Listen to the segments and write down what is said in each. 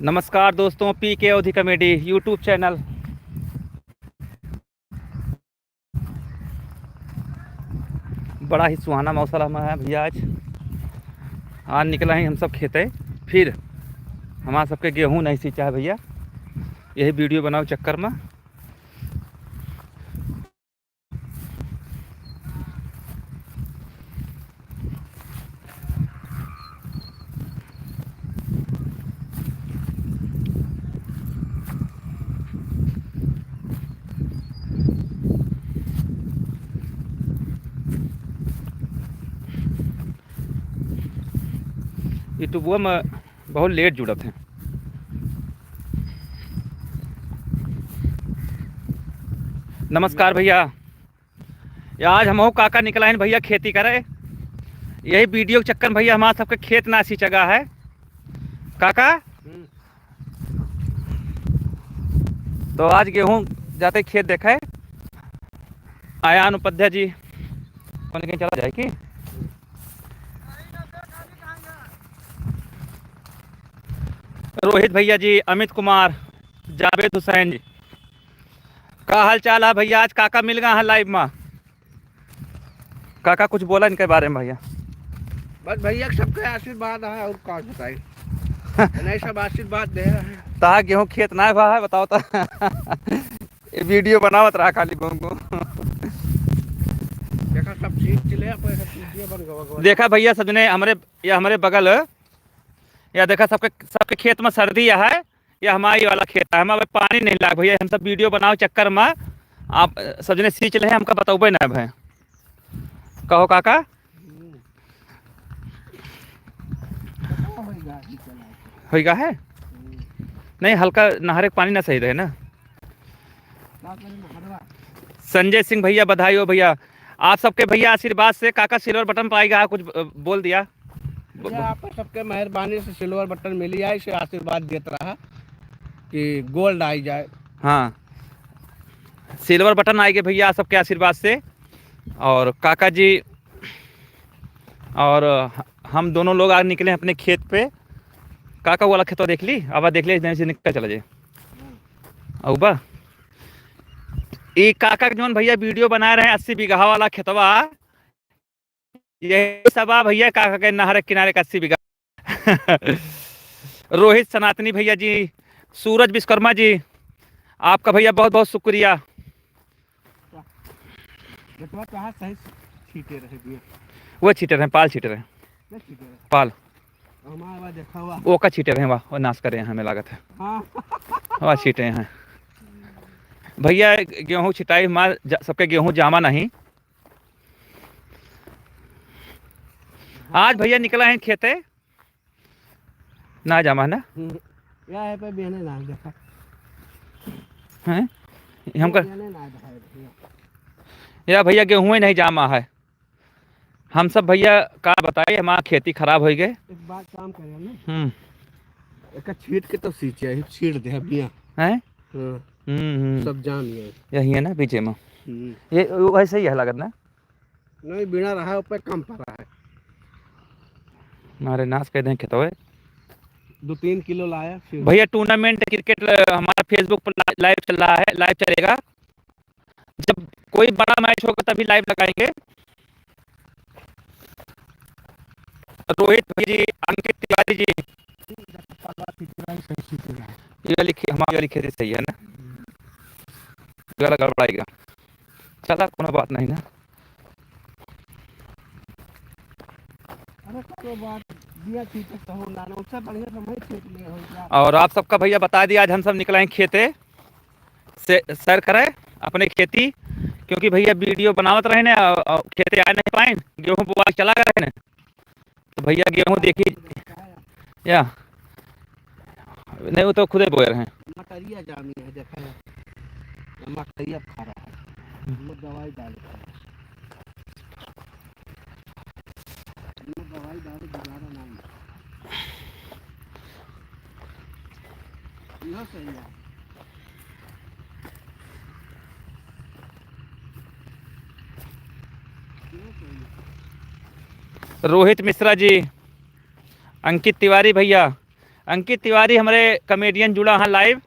नमस्कार दोस्तों, पी के अवधि कॉमेडी यूट्यूब चैनल। बड़ा ही सुहाना मौसम है भैया। आज निकला ही हम सब खेते। फिर हमारा सबके गेहूं नहीं सींचा है भैया, यही वीडियो बनाओ चक्कर में। यूट्यूब में बहुत लेट जुड़त हैं। नमस्कार भैया। आज हम काका निकला है भैया खेती करे, यही वीडियो के चक्कर में भैया हमारा सबके खेत ना सींचा है। काका तो आज गेहूं जाते खेत देखे आयान उपाध्याय जी कौन कहीं चला जाए कि रोहित भैया जी, अमित कुमार, जावेद हुसैन जी, का हाल चाल है भैया। आज काका मिल गया है लाइव में। काका कुछ बोला इनके बारे में भैया? बस भैया सबके आशीर्वाद है और कौन बताई। नहीं सब आशीर्वाद दे रहे हैं। ता गेहूं खेत ना है बताओ तो ये वीडियो बनावत रहा खाली घूम देखा सब सीट चले बन गवा। देखा भैया सजने हमारे बगल या देखा सबके खेत में सर्दी है। या हमारी वाला खेत है, हमें पानी नहीं लगा भैया। हम सब वीडियो बनाओ चक्कर में आप सजने सींच ले हमका बताओ ना भाई। कहो काका। होगा है नहीं, हल्का नहरे पानी ना सही रहे ना। संजय सिंह भैया बधाई हो भैया। आप सबके भैया आशीर्वाद से काका सिल्वर बटन पाएगा। कुछ बोल दिया। आप सबके मेहरबानी से सिल्वर बटन मिली है, इसे आशीर्वाद देता रहा कि गोल्ड आई जाए। हाँ, सिल्वर बटन आएंगे भैया सबके आशीर्वाद से। और काका जी और हम दोनों लोग आज निकले अपने खेत पे। काका वाला खेतवा देख ली, अब देख ली इधर से निकल चला जाए। औबा ये काका जोन भैया वीडियो बना रहे हैं 80 बीघा वाला खेतवा, यही सब भैया काका के नहर किनारे का 80 बीघा रोहित सनातनी भैया जी, सूरज विश्वकर्मा जी, आपका भैया बहुत बहुत शुक्रिया। सही छीटे रहे वो छीटर हैं, पाल छीटर हैं, पाल वो का छीटर हैं, वो नाश करे हैं हमें लागत है। वह छीटे हैं भैया। गेहूं छिटाई सबके गेहूं जामा नहीं। आज भैया निकला है खेते ना जामा ना है हमका या भैया गेहूं ही नहीं जामा है। हम सब भैया का बताइए हमारा खेती खराब हो गए। एक बात काम करे ना, एक छीट के तो सींचे छीट दे बिया हैं। सब जान गए यही है ना पीछे में। ये वैसे ही है लागत ना। नहीं बिना रहा ऊपर कम पड़ा है। हमारे नाश कर दें खेतों 2-3 किलो लाया भैया। टूर्नामेंट क्रिकेट हमारा फेसबुक पर लाइव चल रहा है, लाइव चलेगा। जब कोई बड़ा मैच होगा तभी लाइव लगाएंगे। रोहित भाई जी, अंकित तिवारी जी, ये लिखी हमारी वाली खेती सही है ना, गलत गड़बड़ाएगा। चला कोनो बात नहीं ना। और आप सबका भैया बता दिया आज हम सब निकले हैं खेते से सैर करें अपने खेती, क्योंकि भैया वीडियो बनावत रहे ना और खेते आ नहीं पाए, गेहूं बुआ चला गए ना। तो भैया गेहूं देखी या नहीं, वो तो खुदे बोए रहे हैं। मटरिया जामी है, देखा है मटरिया खा रहा है, दवाई डाल दोबारा नहीं यह सही है। रोहित मिश्रा जी, अंकित तिवारी भैया, अंकित तिवारी हमारे कॉमेडियन जुड़ा हाँ लाइव।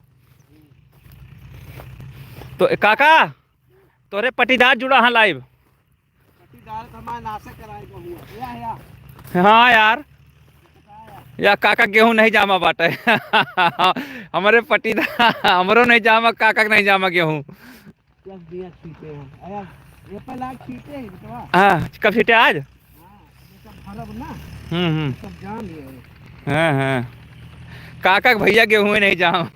तो काका तोरे पटीदार जुड़ा हाँ लाइव। पट्टीदार तो हमारे नाशे कराएगा हुआ या हाँ यार या काका गेहूं नहीं जामा बाटे हमारे पटीदार हमरो नहीं जामा, काका के नहीं जामा गेहूं। यस दिया छीटे हैं आया ये पे लाग छीटे है तो हाँ कब छीटे आज? हां ये सब भरब ना सब जान लिए। हाँ हाँ काका के भैया गेहूं ही नहीं जाम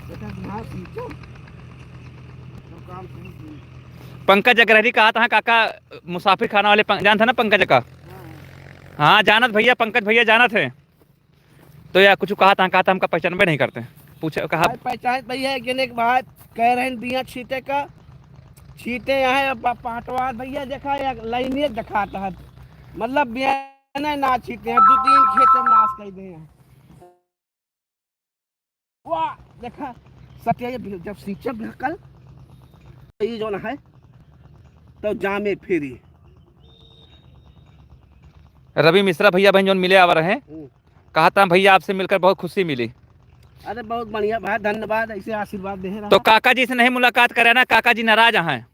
बेटा ना सीखो तो काम सही। पंकज अग्रहरी कहा था काका, मुसाफिर खाना वाले जान था ना पंकज का? हाँ जानत भैया, पंकज भैया जानत है। तो यार कुछ कहा था हमका पहचान भी नहीं करते। पूछे कहा पहचान भैया गिने के बाद कह रहे हैं दिया छीटे का छीटे यहाँ पाटवा भैया देखा या लाइने दिखाता है मतलब बियाने ना छीटे हैं 2-3 खेत में नाश कर दे हैं। वाह देखा सत्य जब सींचब ना कल ये जो ना है तो जामे फिरी। रवि मिश्रा भैया बहन जो मिले आवर हैं, कहा था भैया आपसे मिलकर बहुत खुशी मिली। अरे बहुत बढ़िया भाई धन्यवाद, ऐसे आशीर्वाद दे रहा। तो काका जी से नहीं मुलाकात करे ना, काका जी नाराज हैं।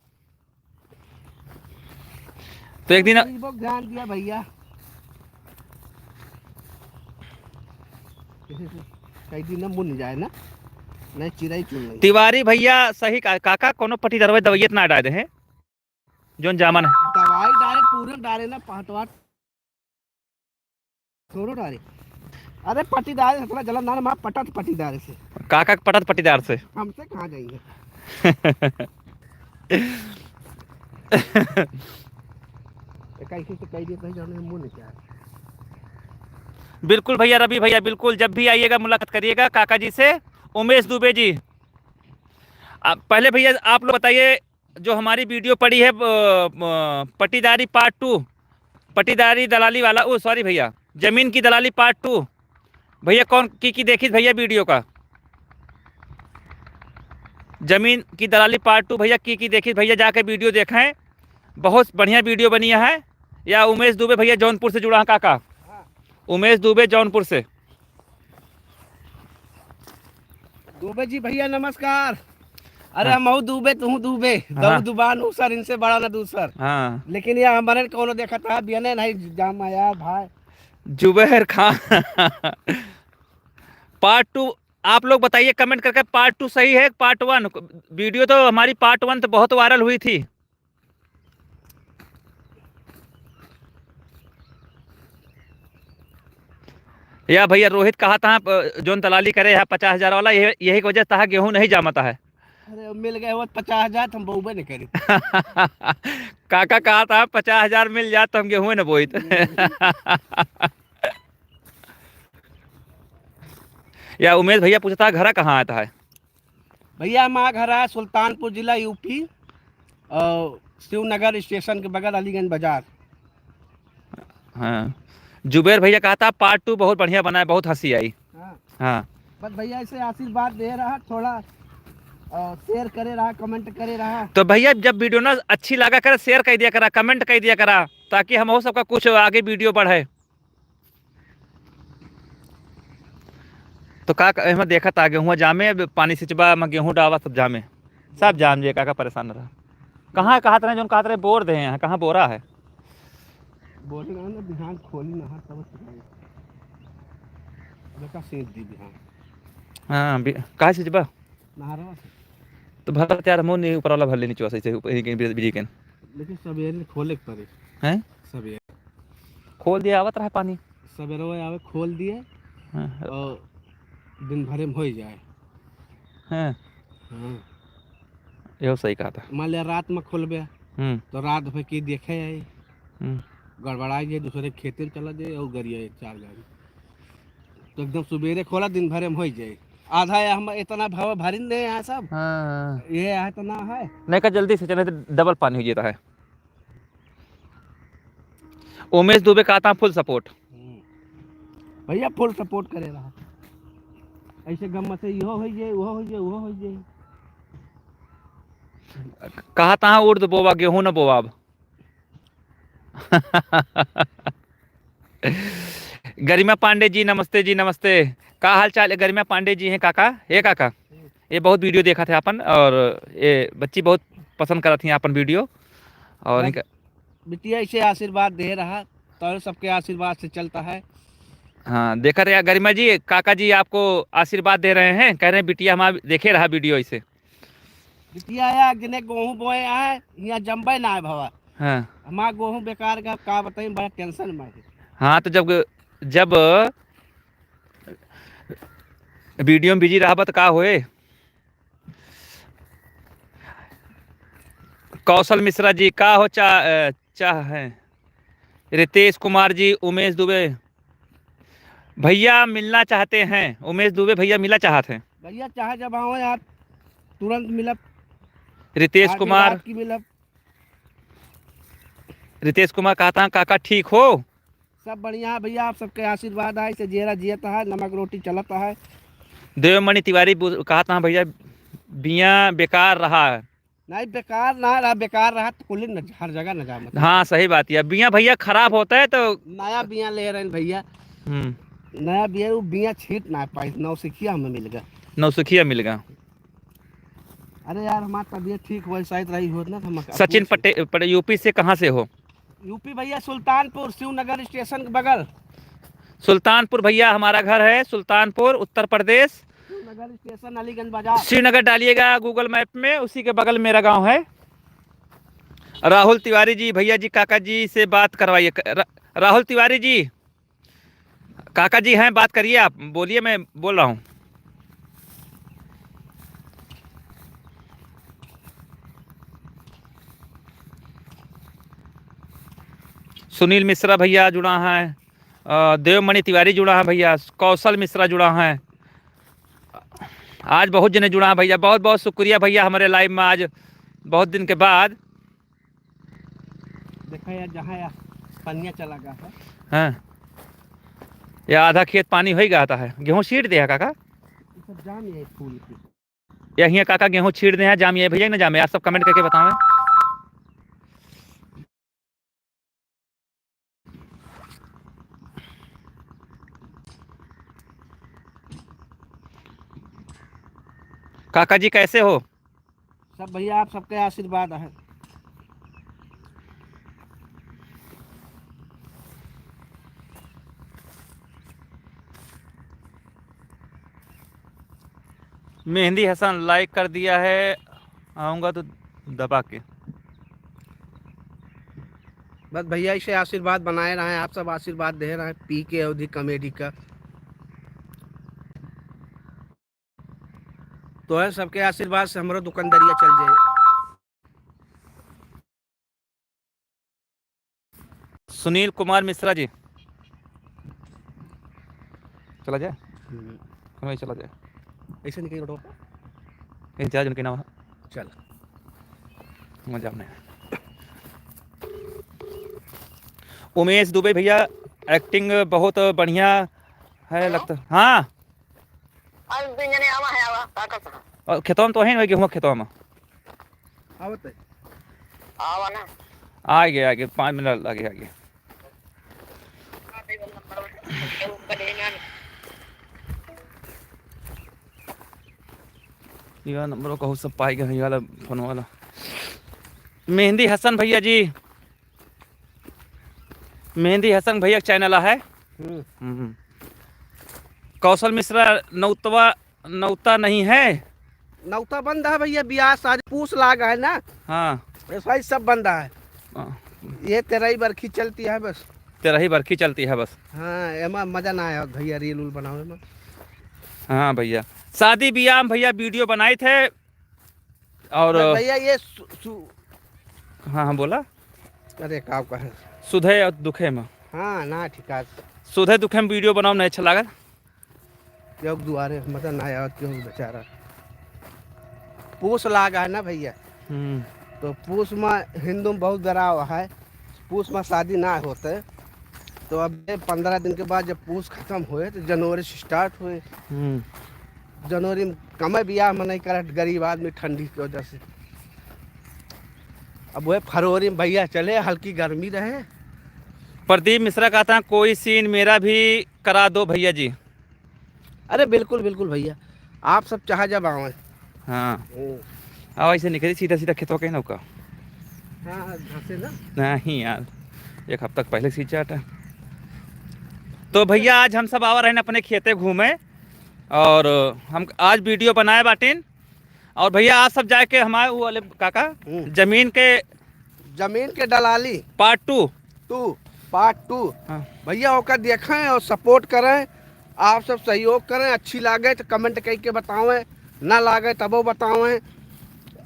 तो एक दिन ध्यान दिया भैया कई दिन मुन जाए ना नहीं चिड़ई चुन नहीं। तिवारी भैया सही काका कोनो पट्टी दरवाजे दवाइयत ना डाले हैं जोन जामन है। दवाई डाले पूरे डाले ना पाटवा थोड़ो डाले। अरे पट्टीदार से थोड़ा जलन ना पटत पट्टीदार से काका पटत पट्टीदार से हमसे कहाँ जाएंगे कैसे से कह दिए कहीं जाने मुंह नहीं क्या। बिल्कुल भैया, रवि भैया बिल्कुल, जब भी आइएगा मुलाकात करिएगा काका जी से। उमेश दुबे जी पहले भैया आप लोग बताइए, जो हमारी वीडियो पड़ी है पट्टीदारी पार्ट 2, पट्टीदारी दलाली वाला, ओ सॉरी भैया जमीन की दलाली पार्ट 2, भैया कौन की देखी भैया वीडियो का? जमीन की दलाली पार्ट 2 भैया की देखी भैया, जाके वीडियो देखें, बहुत बढ़िया वीडियो बनी है। या उमेश दुबे भैया जौनपुर से जुड़ा है काका, उमेश दुबे जौनपुर से। दुबे जी भैया नमस्कार। अरे हम दुबे तू दुबे दुबान सर, इनसे बड़ा ना दूसर। हाँ लेकिन ये हमारे कौन देखा था बियाने नहीं जामा यार भाई जुबैर खान पार्ट 2 आप लोग बताइए कमेंट करके, पार्ट 2 सही है पार्ट 1? वीडियो तो हमारी पार्ट 1 तो बहुत वायरल हुई थी। या भैया रोहित कहा था जोन दलाली करे है 50,000 वाला, यही वजह था गेहूं नहीं जामता है। अरे मिल गए वो 50,000 हम बहुबे नहीं करी काका कहा था 50,000 मिल जाए तो हम गेहूं न बोई या उमेश भैया पूछता घर कहाँ आता है? भैया हमारा घर है सुल्तानपुर जिला यूपी, शिवनगर स्टेशन के बगल अलीगंज बाजार। हाँ जुबैर भैया कहा था पार्ट 2 बहुत बढ़िया बना है, बहुत हंसी आई। हाँ बस भैया ऐसे आशीर्वाद दे रहा, थोड़ा शेयर करे रहा, कमेंट करे रहा। तो भैया जब वीडियो ना अच्छी लगा कर शेयर कर दिया करा, कमेंट कर दिया करा, ताकि हम हो सबका कुछ आगे वीडियो बढ़े। तो का मैं देखा था गेहूँ जामे, पानी सिंचबा में गेहूँ डावा सब जामे, सब जाम जे काका परेशान रहा। कहाँ कहा था जो कहा था बोर दे हैं, कहाँ बोरा है? बोले ना बिहान खोली ना तब बेटा सेंध दी बिहान। हाँ कहाँ सिंचबा नहरवा से तो भर यार मुँह नहीं ऊपर वाला भर लेनी चाहिए से बिजी के, लेकिन सवेरे खोले के पड़े हैं सवेरे खोल दिया आवत रहा पानी, सवेरे आवे खोल दिए और दिन भरे में हो जाए। हाँ हाँ यो सही कहा था। मान लिया रात में खोलबे तो रात भर की देखे आई गड़बड़ा जाए, दूसरे खेते में चला जाए और गरिया 4 गाड़ी, तो एकदम सवेरे खोला दिन भरे में हो जाए। आधा हम इतना भाव भारी नहीं यहाँ सब। हाँ ये है तो ना है नहीं का जल्दी से चले तो डबल पानी हो जाता है। उमेश दुबे कहा था फुल सपोर्ट। भैया फुल सपोर्ट करे रहा, ऐसे गम से इहो हो जाए वो हो जाए वो हो जाए। कहा था उर्द बोवा गेहूं न बोवाब, गरिमा पांडे जी नमस्ते जी, नमस्ते। का हाल चाल है? गरिमा पांडे जी हैं काका, ये काका, ये बहुत वीडियो देखा था अपन, और ये बच्ची बहुत पसंद करा थी अपन वीडियो, और बस इनका बिटिया इसे आशीर्वाद दे रहा, तो सबके आशीर्वाद से चलता है। हाँ देखा रहे गरिमा जी, काका जी आपको आशीर्वाद दे रहे हैं, कह रहे हैं बिटिया हमारा देखे रहा वीडियो इसे। बिटिया या जिन्हें गेहूं बोए है यहाँ जम्बे ना है भवा, हाँ हमारा गेहूं बेकार का बताई, बड़ा टेंशन में है। हाँ, तो जब जब वीडियो में बिजी रहा तो का होए। कौशल मिश्रा जी का हो चाह है। रितेश कुमार जी, उमेश दुबे भैया मिलना चाहते हैं, उमेश दुबे भैया मिलना चाहते हैं। भैया चाहे जब आओ यार तुरंत मिलब, रितेश आधी कुमार, रात की मिलब। रितेश कुमार कहता है काका ठीक हो। सब बढ़िया है भैया, आप सबके आशीर्वाद है, इसे जेरा जियता है, नमक रोटी चलता है। देवमणि तिवारी कहता है भैया बिया बेकार रहा है। नहीं बेकार ना रहा, बेकार रहा तो कुल हर जगह न जा मत। हाँ सही बात है, बिया भैया खराब होता है तो नया बिया ले रहे हैं भैया, हम्म, नया बिया, वो बिया छीट ना पाई, नौसिखिया हमें मिल गया। नौसुखिया मिल गया। अरे यार हमारी तबीयत ठीक हुई शायद रही हो ना, तो हम सचिन पटेल यूपी से कहाँ से हो? यूपी भैया सुल्तानपुर, शिवनगर स्टेशन के बगल। सुल्तानपुर भैया हमारा घर है, सुल्तानपुर उत्तर प्रदेश, शिवनगर स्टेशन, अलीगंज बाजार। श्रीनगर डालिएगा गूगल मैप में, उसी के बगल मेरा गांव है। राहुल तिवारी जी, भैया जी काका जी से बात करवाइए। राहुल तिवारी जी काका जी हैं, बात करिए, आप बोलिए, मैं बोल रहा हूँ। सुनील मिश्रा भैया जुड़ा है, देवमणि तिवारी जुड़ा है भैया, कौशल मिश्रा जुड़ा है, आज बहुत जने जुड़ा है भैया, बहुत बहुत शुक्रिया भैया हमारे लाइव में आज बहुत दिन के बाद। देखा यार जहाँ यार पनिया चला गया है, हाँ ये आधा खेत पानी हो ही गया है। गेहूँ छीट दिया काका, ये सब जाम है फूल की। या हियाँ काका गेहूँ छीट दे हैं, जाम ये भैया ना जामे, यार सब कमेंट करके बताओ। काका जी कैसे हो? सब भैया आप सबके आशीर्वाद है। मेहंदी हसन लाइक कर दिया है, आऊँगा तो दबा के। बस भैया इसे आशीर्वाद बनाए रहे हैं, आप सब आशीर्वाद दे रहे हैं, पी के अवधि कॉमेडी का तो है, सबके आशीर्वाद से हमारा दुकानदारिया चल जाए। सुनील कुमार मिश्रा जी चला जाए, हमें चला जाए, ऐसे निकल रोड इंचार्ज उनके नाम चल मजा में। उमेश दुबे भैया एक्टिंग बहुत बढ़िया है लगता। हाँ और खेतों में तो है गेहूँ खेतों में आवत है। आ गए 5 मिनट लगे आगे। यह नंबर कहूँ सब पाई गए, ये वाला फोन वाला। मेहंदी हसन भैया जी, मेहंदी हसन भैया चैनल है। कौशल मिश्रा नौता नहीं है, नौता बंद है भैया, ब्याह शादी पूछ लाग है ना। हाँ भाई सब बंद है, ये 13 बरखी चलती है बस, 13 बरखी चलती है बस। हाँ एमा मजा ना आया भैया रील उल बनावे में। हाँ भैया शादी ब्याह में भैया वीडियो बनाए थे, और भैया ये हाँ हाँ बोला, अरे का कहे सुधे और दुखे में, हाँ ना ठीक है, सुधे दुखे में वीडियो बनाओ नहीं अच्छा लगा। योग दुआरे मजा ना आया क्यों बेचारा, पूछ लागा है ना भैया, तो पूछ में हिंदू में बहुत डराव है, पूछ में शादी ना होते, तो अब 15 दिन के बाद जब पूछ खत्म हुए तो जनवरी से स्टार्ट हुए। जनवरी में कम ब्याह में नहीं करे गरीब आदमी ठंडी की वजह से, अब वह फरवरी में भैया चले, हल्की गर्मी रहे प्रदीप मिश्रा कहता है कोई सीन मेरा भी करा दो भैया जी। अरे बिल्कुल बिल्कुल भैया, आप सब चाहे जब आवे। हाँ आओ ऐसे निकली सीधा सीधा खेतों के नौका। हाँ घासे ना। नहीं यार, एक हफ्ता पहले सींचा था। तो भैया आज हम सब आवा रहे अपने खेते घूमे, और हम आज वीडियो बनाए बाटिन। और भैया आज सब जाके हमारे वो वाले काका जमीन के दलाली पार्ट 2 पार्ट 2 हाँ। भैया होकर देखें और सपोर्ट करें, आप सब सहयोग करें। अच्छी लागे तो कमेंट करके बतावें, ना लागे तबो बतावें।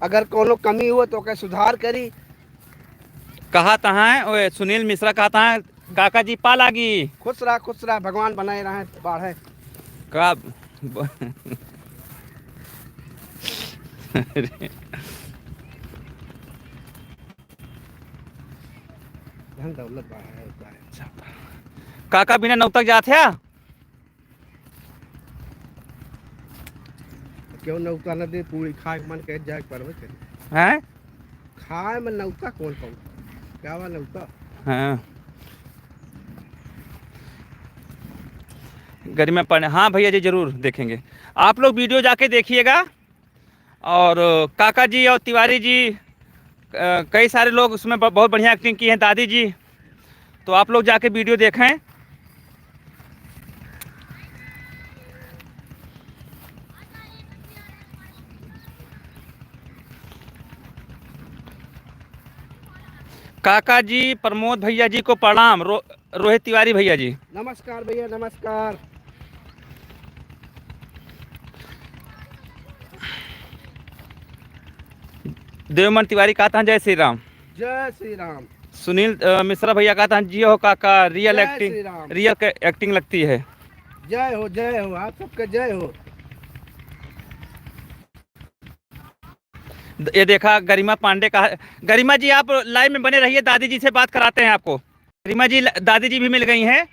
अगर कोनो कमी हुआ तो क्या सुधार करी। कहा तहाँ है ओए सुनील मिश्रा कहता है काका जी पा लागी खुश रहा भगवान बनाए रहे बाढ़े। का धन दौलत बाढ़े। काका बिना नौ तक जाते हैं। क्यों नौका न दे पूरी खाए मन कह जाए परवे हैं खाए में नौका कौन पाऊ क्या वा नौका। हाँ गर्मी में पड़ने। हाँ भैया जी जरूर देखेंगे, आप लोग वीडियो जाके देखिएगा। और काका जी और तिवारी जी कई सारे लोग उसमें बहुत बढ़िया एक्टिंग की है, दादी जी। तो आप लोग जाके वीडियो देखें। काका जी प्रमोद भैया जी को प्रणाम। रोहित तिवारी भैया जी नमस्कार भैया नमस्कार। देवमन तिवारी कहता है जय श्री राम। जय श्री राम। सुनील मिश्रा भैया कहता है जियो काका रियल जय श्री राम। एक्टिंग लगती है। जय हो आप सबका जय हो। ये देखा गरिमा पांडे का। गरिमा जी आप लाइव में बने रहिए, दादी जी से बात कराते हैं आपको। गरिमा जी दादी जी भी मिल गई हैं,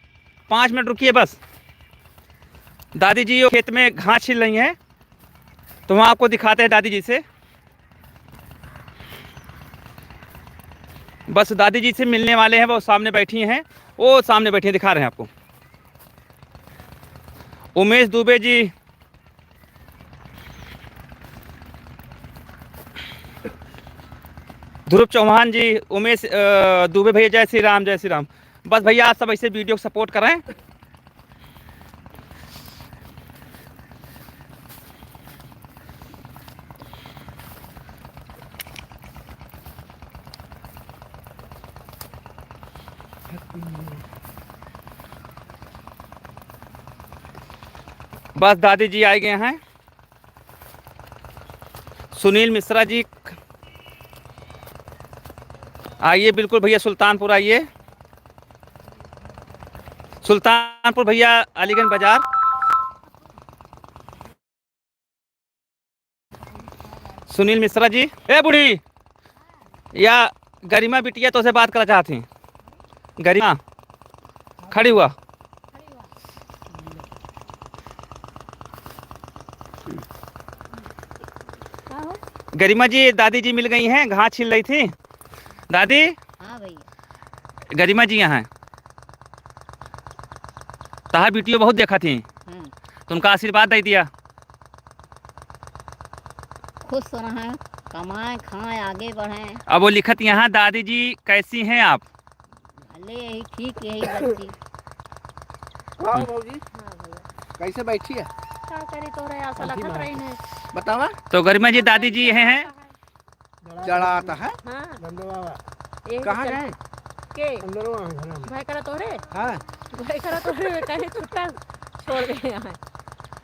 5 मिनट रुकिए बस। दादी जी खेत में घास छिल रही हैं, तो वहाँ आपको दिखाते हैं दादी जी से। बस दादी जी से मिलने वाले हैं, वो सामने बैठी हैं, वो सामने बैठी हैं, दिखा रहे हैं आपको। उमेश दुबे जी, ध्रुव चौहान जी, उमेश दुबे भैया जय श्री राम जय श्री राम। बस भैया आप सब ऐसे वीडियो को सपोर्ट करें। बस दादी जी आ गए हैं। सुनील मिश्रा जी आइए, बिल्कुल भैया सुल्तानपुर आइए। सुल्तानपुर भैया अलीगंज बाजार। सुनील मिश्रा जी, ए बूढ़ी या गरिमा बिटिया तो से बात करना चाहती। गरिमा खड़ी हुआ। गरिमा जी दादी जी मिल गई हैं, घास छिल रही थी दादी। हाँ भैया। गरिमा जी यहाँ तहा वीडियो बहुत देखा थी, तो उनका आशीर्वाद दे दिया। खुश रहें, कमाएं खाएं आगे बढ़ें। अब वो लिखत यहाँ दादी जी कैसी हैं आप। भले यही ठीक यही बच्ची। हाँ बाबूजी हाँ भैया। कैसे बैठी है क्या करी तो रे ऐसा लगत रही है। बतावा। तो गरिमा जी दादी जी हैं। जड़ा आता है। हाँ कहाँ गए के भाई करा तो रे। हाँ भाई करा तो रे कहीं छुट्टा छोड़ गए यहाँ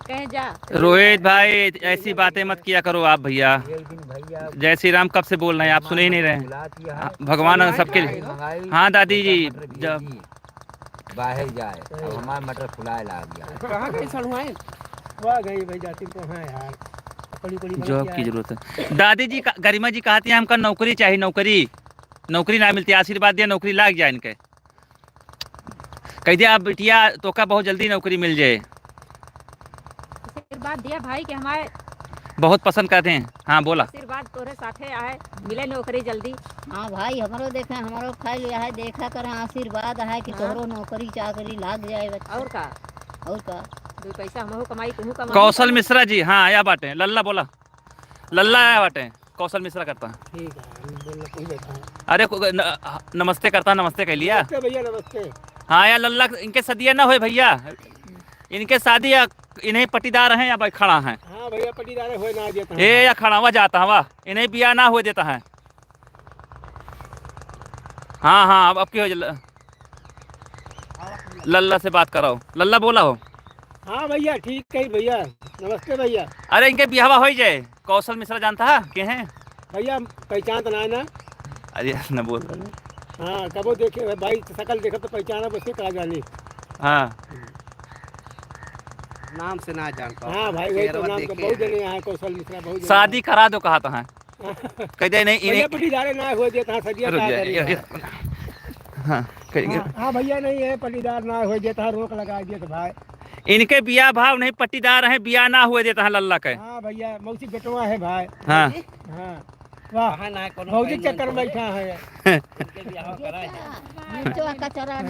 कहीं जा। रोहित भाई ऐसी बातें मत किया करो आप भैया। जय श्री राम कब से बोल रहे हैं आप, सुन ही नहीं रहे। भगवान सबके लिए। हाँ दादी जी जब बाहर जाए अब हमारा मटर फुलाए ला गया। कहाँ गई सड़ुआई वहाँ गई भाई जाती तो है यार। जॉब की जरूरत है। दादी जी गरिमा जी कहती है हमका नौकरी चाहिए, नौकरी ना मिलती। आशीर्वाद दिया नौकरी लाग जाए इनके। कह दिया आप बिटिया तो का बहुत जल्दी नौकरी मिल जाए। आशीर्वाद दिया भाई कि हमारे बहुत पसंद करते हैं। हाँ बोला। आशीर्वाद तोरे साथे आए, मिले नौकरी जल्दी। हाँ भाई हमरो देखे हमारो खाई लिया है, देखा करें आशीर्वाद है कि हाँ। तोहरो नौकरी चाकरी लाग जाए बच्चा। और का और का 2 पैसा हमहू कमाई तुमहू कमाई। कौशल मिश्रा जी, हाँ आया बाटे। लल्ला बोला, लल्ला आया बाटे। कौशल मिश्रा करता है। ठीक है, हम बोलना कोई बैठा है। अरे नमस्ते करता, नमस्ते कह लिया। नमस्ते भैया, नमस्ते। हाँ यार लल्ला, इनके सदिया ना हो भैया, इनके शादी या इन्हें पटीदार हैं या भाई खड़ा हैं। हाँ भैया, पटीदार हो ना देता है। ए या खड़ा हुआ जाता है वाह, इन्हें बिया ना हो देता है। हाँ हाँ अब की हो लल्ला से बात कराओ। लल्ला बोला हो। हाँ भैया, ठीक है भैया, नमस्ते भैया। अरे इनके बिहावा हो जाए। कौशल मिश्रा जानता है के हैं भैया पहचान तो ना है ना? अरे न बोल रहे। हाँ कबो देखे भाई, शकल देखा तो पहचाना, बस कहा जानी। हाँ नाम से ना जानता। हाँ भाई, वही तो नाम तो बहुत जने यहाँ कौशल मिश्रा बहुत जने शादी करा दो कहा तो है। कहते नहीं भैया इन्हें पटीदार ना हो देता है, सदिया रुक क्या जा, करें। हाँ करेंगे। हाँ भैया, नहीं है पटीदार ना हो देता है, रोक लगा दिया तो भाई। इनके बिया भाव नहीं पट्टीदार हैं, बिया ना हुए देता है लल्ला के। हाँ भैया, मौसी बेटवा है भाई। हाँ हाँ वाह, भौजी चक्कर में बैठा है। मिर्चवा का चरण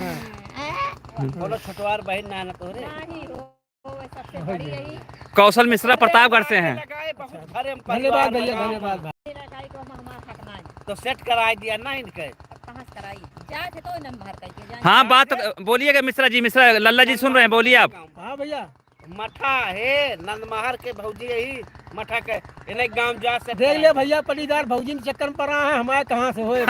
बोलो छोटवार बहन ना तोरे। नहीं हो सबसे बड़ी यही कौशल मिश्रा प्रतापगढ़ से हैं। धन्यवाद भैया, धन्यवाद भाई। लगाई को महमा खटना तो सेट करा दिया ना इनके। अब कहाँ से कराई जाए थे तो नंबर करके जाए। हाँ बात बोलिएगा मिश्रा जी। मिश्रा लल्ला जी सुन रहे हैं, बोलिए आप। हाँ भैया, मठा है नंदमहर के भौजी, यही मठा के इन्हें गांव जा से देख ले भैया, पटीदार भौजी के चक्कर में पड़ा है, हमारे कहाँ से होए।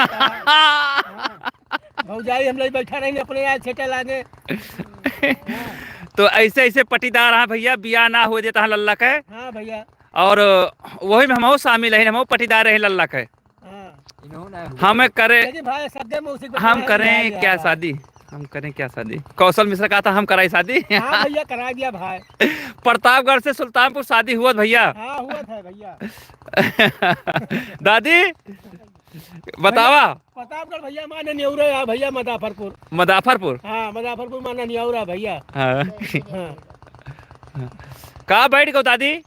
भौजाई हम लोग बैठा रहे अपने यहाँ छेटे लागे। तो ऐसे ऐसे पटीदार हैं भैया, बिया ना हुए देता है लल्ला के। हाँ भैया। और वही में हम शामिल है, हम पटीदार है लल्ला के। हाँ हम करें, लेकिन भाई सद्दे में उसी को हम करा करें दिया क्या भाई। शादी, हम करें क्या शादी। कौशल मिश्रा कहा था हम कराई शादी। हाँ भैया, करा दिया भाई। प्रतापगढ़ से सुल्तानपुर शादी हुआ भैया। हाँ हुआ था भैया। दादी बतावा। प्रतापगढ़ भैया माने न्यौरा है भैया, मदाफरपुर। मदाफरपुर। हाँ मदाफरपुर माना न्यौरा भैया। हाँ हाँ कहाँ बैठ गो दादी।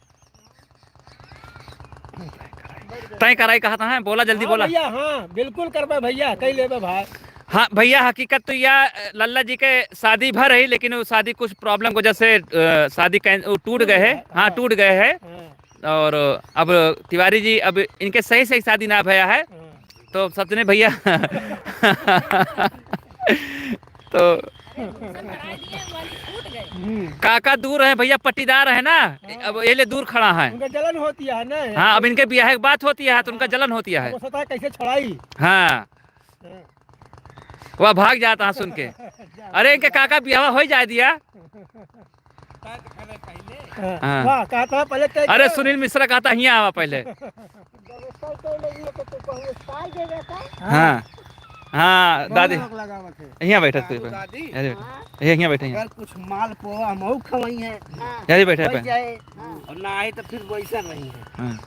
तय कराई कहा था है, बोला जल्दी हाँ बोला। भैया, हाँ बिल्कुल करबे भैया, कई लेबे भाई। हाँ भैया हकीकत तो यह लल्ला जी के शादी भर रही, लेकिन वो शादी कुछ प्रॉब्लम की वजह से शादी टूट गए है। हाँ टूट गए है। हाँ, और अब तिवारी जी अब इनके सही सही शादी ना भया है, हाँ। तो सपने भैया तो कराई दिए वाली छूट गए। काका दूर है भैया, पट्टीदार है ना, अब ये ले दूर खड़ा है। उनका जलन होती है ना। हाँ अब इनके ब्याह की बात होती है तो उनका जलन होती है। वो सोचता है कैसे छोड़ाई। हाँ हाँ। वह भाग जाता है सुन के। अरे इनके काका ब्याह हो जाए दिया। हाँ। वाह, कहता है पहले तय अरे कर। सुनील मिश्रा कहता यहाँ आवा पहले। हाँ हाँ दादी रोक लगावत है। यहाँ बैठे बाबू दादी, यहाँ बैठे यहाँ अगर कुछ माल पोहा मऊ खवाई है यहाँ बैठे बच जाए, और ना आए तो फिर वैसा नहीं है। हाँ।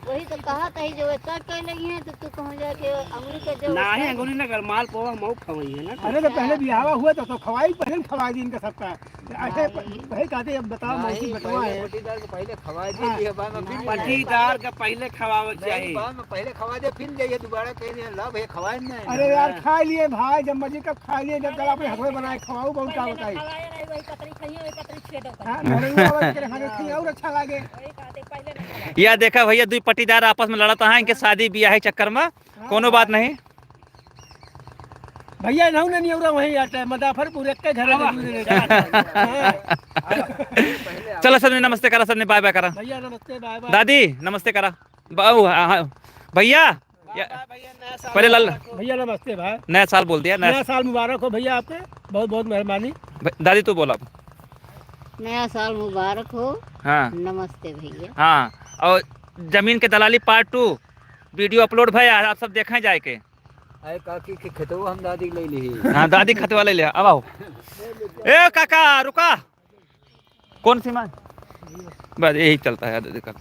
वही तो कहा था जो ऐसा कह लगी है तो तू कहाँ जाके अंगुली के जो ना ही अंगुली ना कर, माल पोहा मऊ खवाई है ना। अरे तो पहले बिहावा हुआ तो खवाई, पहले खवा दी इनका सबका। ऐसे वही कहते अब बताओ मौसी बटवा है। पटीदार को पहले खवा दीजिए, बाद में फिर पटीदार का पहले खवावे चाहिए। बाद में पहले खवा दे, फिर जाइए दोबारा कहीं ला भैया खवाए नहीं। अरे यार खा लिए भाई, जब मर्जी कब खा लिए, जब कल अपने हाथ में बनाए खवाओ, बहुत क्या बताई। खवाए नहीं, वही कतरी खाइए, वही कतरी छेदो कर। हाँ, घरेलू आवाज के खाने खाइए और अच्छा लगे। वही कहते पहले नहीं खवाए। यह देखा भैया दो पट्टीदार आपस में लड़ता है, इनके शादी ब्याह के चक्कर में। कोनो बात नहीं भैया नहु नहीं हो रहा, वहीं आता है मदाफरपुर एक के घर है। चलो सर नमस्ते करा, सर ने बाय बाय करा। भैया नमस्ते, बाय बाय। दादी नमस्ते करा। बाबू हाँ, भैया पहले लल भैया नमस्ते भाई, नया साल बोल दिया। नया साल मुबारक हो भैया, आपके बहुत बहुत मेहरबानी। दादी तू बोला। नया साल मुबारक हो। हाँ नमस्ते भैया। हाँ और जमीन के दलाली पार्ट 2 वीडियो अपलोड भैया, आप सब देखें जाए के। अरे काकी के खेतो हम दादी ले ली। हाँ दादी खतवा ले लिया। अब आओ। ए काका रुका, कौन सी माँ, बस यही चलता है दादी का।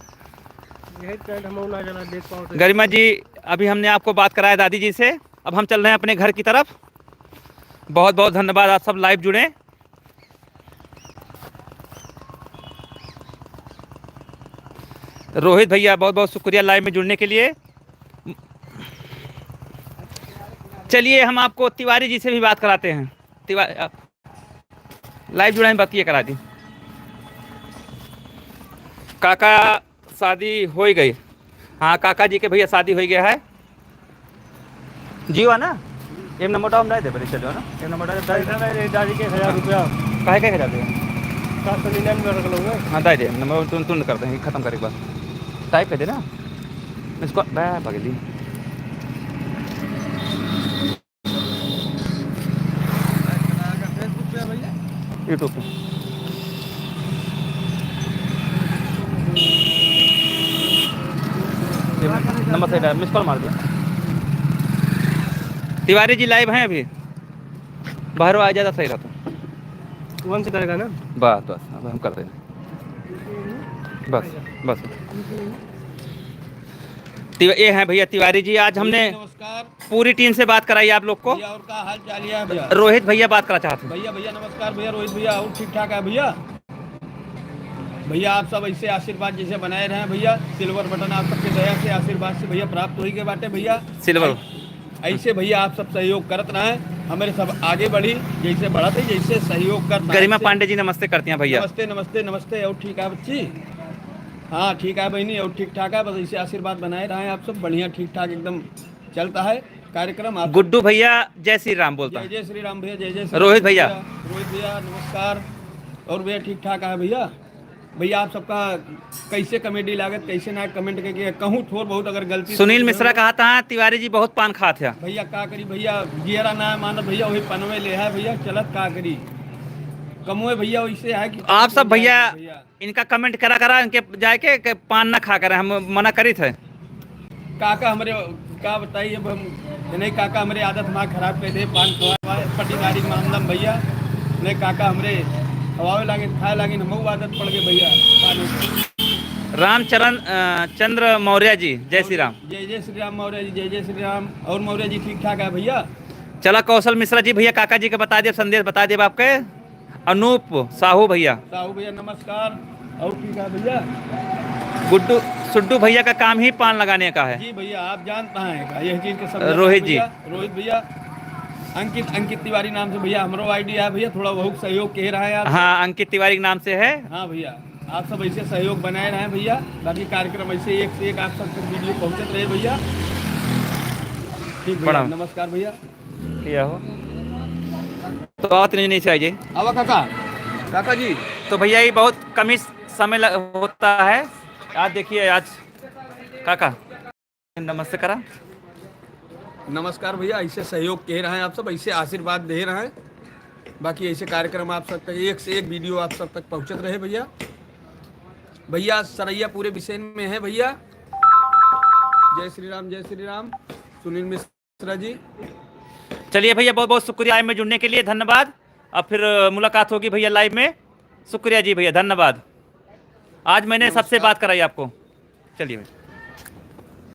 गरिमा जी अभी हमने आपको बात कराया दादी जी से, अब हम चल रहे हैं अपने घर की तरफ। बहुत बहुत धन्यवाद, आप सब लाइव जुड़े। रोहित भैया बहुत बहुत शुक्रिया लाइव में जुड़ने के लिए। चलिए हम आपको तिवारी जी से भी बात कराते हैं। तिवारी लाइव जुड़ा है, बात ये करा दी। काका शादी हो ही गई। हाँ काका जी के भैया शादी हो गया है। जीवा ना एक नंबर डाउन दे बड़े चलो ना एक नंबर दादी के 1000 रुपया काहे कहे जाते हैं। 799 रख लूँगा। हाँ दे दे नंबर तुरंत करते हैं, खत्म करे एक बार टाइप कर दे ना इसको पगली। यूट्यूब पे नंबर सही मिस कॉल मार दिया। तिवारी जी लाइव हैं अभी, बाहर आ जाता सही रहता। वन से करेगा ना? बस बस अब हम कर देंगे बस बस। ये हैं भैया तिवारी जी। आज हमने नमस्कार पूरी टीम से बात कराई आप लोग को। भैया, और का हाल चाल है भैया? रोहित भैया बात करा चाहते हैं। भैया भैया नमस्कार भैया, रोहित भैया और ठीक ठाक है भैया? भैया आप सब ऐसे आशीर्वाद जैसे बनाए रहे भैया, सिल्वर बटन आप सबके दया से आशीर्वाद से भैया प्राप्त हो ही के बाटे भैया। सिल्वर ऐसे भैया आप सब सहयोग करत रहे, हमारे सब आगे बढ़ी जैसे बढ़त है, जैसे सहयोग कर। गरिमा पांडे जी नमस्ते करती हैं भैया। नमस्ते नमस्ते नमस्ते। और ठीक है बच्ची? हाँ ठीक है बहनी, और ठीक ठाक है, बस ऐसे आशीर्वाद बनाए रहे आप सब, बढ़िया ठीक ठाक एकदम चलता है कार्यक्रम। आप गुड्डू भैया जय श्री राम बोलता जय है। जय श्री राम भैया, जय जय श्री रोहित भैया। रोहित भैया नमस्कार। और भैया ठीक ठाक है भैया। भैया आप सबका कैसे कमेडी लागत, कैसे ना कमेंट करके कहूँ थोड़ा बहुत अगर गलती। सुनील मिश्रा कहा था तिवारी जी बहुत पान खा था। भैया का करी भैया, गियरा ना मानत भैया, वही पनवे ले है भैया, चलत का करी कमुए भैया, वैसे है कि आप सब भैया इनका कमेंट करा करा इनके जाके कि पान ना खा कर, हम मना करी थे। काका हमारे का बताइए, अब हम नहीं काका हमारे आदत हमारा खराब कर दे, पान खवा पटीदारी मामलम भैया नहीं काका हमरे हवावे लागे खाए लागे, हम आदत पड़ गए भैया पानी। रामचरण चंद्र मौर्य जी जय श्री राम। जय जय श्री राम मौर्य जी, जय जय श्री राम। और मौर्य जी ठीक ठाक है भैया? चला कौशल मिश्रा जी भैया काका जी के बता दिए, संदेश बता दिए आपके। अनूप साहू भैया। साहू भैया नमस्कार। और ठीक है भैया? गुड्डू सुड्डू भैया का काम ही पान लगाने का है। जी भैया आप जानते हैं यह चीज के सब। रोहित जी। रोहित भैया अंकित तिवारी नाम से भैया हमारो आईडी है भैया, थोड़ा बहुत सहयोग कह रहा है आप। हाँ अंकित तिवारी के नाम से है। हाँ भैया आप सब ऐसे सहयोग बनाए रहे भैया, बाकी कार्यक्रम ऐसे एक से एक आप सब तक वीडियो पहुँचते रहे भैया। ठीक भैया प्रणाम। नमस्कार भैया। क्या हो तो बात नहीं चाहिए। आवा काका, काका जी। तो भैया ये बहुत कम ही समय होता है। आज देखिए आज काका नमस्ते करा। नमस्कार भैया, ऐसे सहयोग कह रहे हैं आप सब, ऐसे आशीर्वाद दे रहे हैं, बाकी ऐसे कार्यक्रम आप सब तक एक से एक वीडियो आप सब तक पहुंचत रहे भैया। भैया सरैया पूरे विषय में है भैया। जय श्री राम, जय श्री राम। सुनील मिश्रा जी। चलिए भैया बहुत बहुत शुक्रिया लाइव में जुड़ने के लिए, धन्यवाद। अब फिर मुलाकात होगी भैया लाइव में। शुक्रिया जी भैया, धन्यवाद। आज मैंने सबसे बात कराई आपको। चलिए भैया।